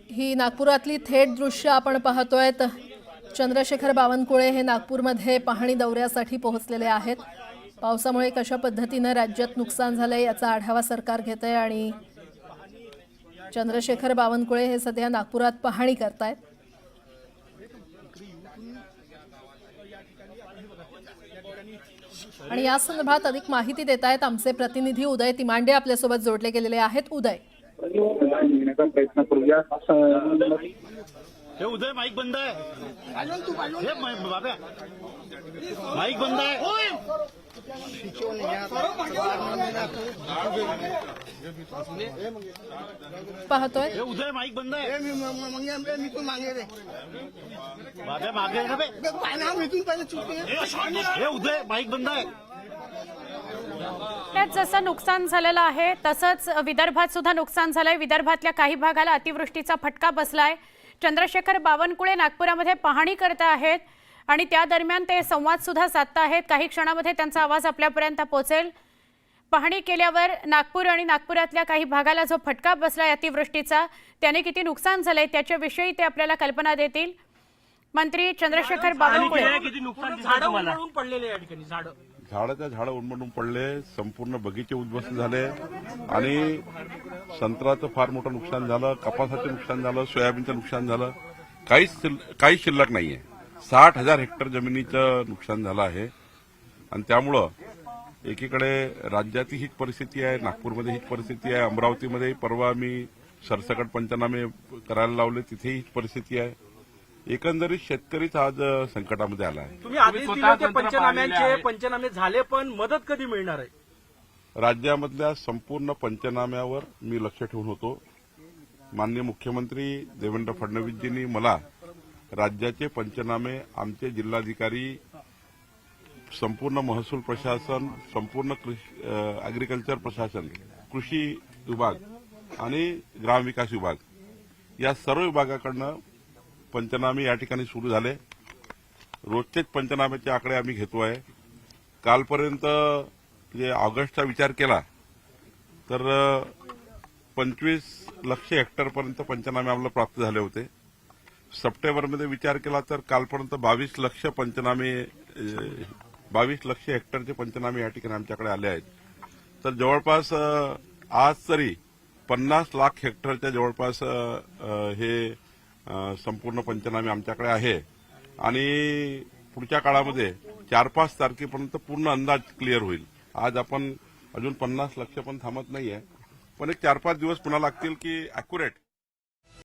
ही नागपुरातली थेट दृश्य आपण पाहतोय। चंद्रशेखर बावनकुळे हे नागपूरमध्ये पाहणी दौऱ्यासाठी पोहोचलेले आहेत। पावसामुळे कशा पद्धतीने राज्यात नुकसान झाले याचा आढावा सरकार घेतंय आणि चंद्रशेखर बावनकुळे हे सध्या नागपुरात पाहणी करतायत। आणि या संदर्भात अधिक माहिती देत आहेत आमचे प्रतिनिधी उदय तिमांडे आपल्यासोबत जोडले गेलेले आहेत। उदय, प्रयत्न करूया। हे उदय माईक बंद आहे। हे बाबा माईक बंद आहे। पाहतोय हे उदय माईक बंद आहे। मी तू मागे रे बाबा मागे ना बे। हे उदय माईक बंद आहे। त्यात जसं नुकसान झालेलं आहे तसंच विदर्भात सुद्धा नुकसान झालंय। विदर्भातल्या काही भागाला अतिवृष्टीचा फटका बसलाय। चंद्रशेखर बावनकुळे नागपुरामध्ये पाहणी करत आहेत आणि त्या दरम्यान ते संवाद सुद्धा साधत आहेत। काही क्षणामध्ये त्यांचा आवाज आपल्यापर्यंत पोहोचेल। पाहणी केल्यावर नागपूर आणि नागपुरातल्या काही भागाला जो फटका बसलाय अतिवृष्टीचा, त्याने किती नुकसान झालंय त्याच्याविषयी ते आपल्याला कल्पना देतील। मंत्री चंद्रशेखर बावनकुळे, किती नुकसान झाडं उन्मळून पडलेले या ठिकाणी झाडं उन्मळून पडले, संपूर्ण बगीचे उद्ध्वस्त झाले आणि संत्र्याचं फार मोठं नुकसान झालं, कपासाचं नुकसान झालं, सोयाबीनचं नुकसान झालं। काही शिल्लक नाहीये। 60,000 हेक्टर जमिनीचं नुकसान झालं आहे आणि त्यामुळं एकीकडे राज्याची हीच परिस्थिती आहे, नागपूरमध्ये हीच परिस्थिती आहे, अमरावतीमध्ये परवा मी सरसकट पंचनामे करायला लावले, तिथेही हीच परिस्थिती आहे। एकंदरीत शेतकरीच आज संकटामध्ये आला आहे। तुम्ही आधी दिले ते पंचनामे झाले, पण मदत कधी मिळणार आहे? राज्यामधल्या संपूर्ण पंचनाम्यावर मी लक्ष ठेवून होतो। माननीय मुख्यमंत्री देवेंद्र फडणवीसजींनी मला राज्याचे पंचनामे, आमचे जिल्हाधिकारी, संपूर्ण महसूल प्रशासन, संपूर्ण ॲग्रिकल्चर प्रशासन, कृषी विभाग आणि ग्रामविकास विभाग या सर्व विभागाकडनं पंचनामे या ठिकाणी सुरू झाले। रोजचेच पंचनाम्याचे आकडे आम्ही घेतो आहे। कालपर्यंत जे ऑगस्टचा विचार केला तर 25 लाख हेक्टरपर्यंत पंचनामे आम्हाला प्राप्त झाले होते। सप्टेंबरमध्ये विचार केला तर कालपर्यंत 22 लाख हेक्टरचे पंचनामे या ठिकाणी आमच्याकडे आले आहेत। तर जवळपास आज तरी 50 लाख हेक्टरच्या जवळपास हे संपूर्ण पंचनामे आमच्याकडे आहे आणि पुढच्या काळामध्ये 4-5 तारखेपर्यंत पूर्ण अंदाज क्लिअर होईल। आज आपण अजून 50 लाख पण थांबत नाहीये, पण एक 4-5 दिवस पुन्हा लागतील की अॅक्युरेट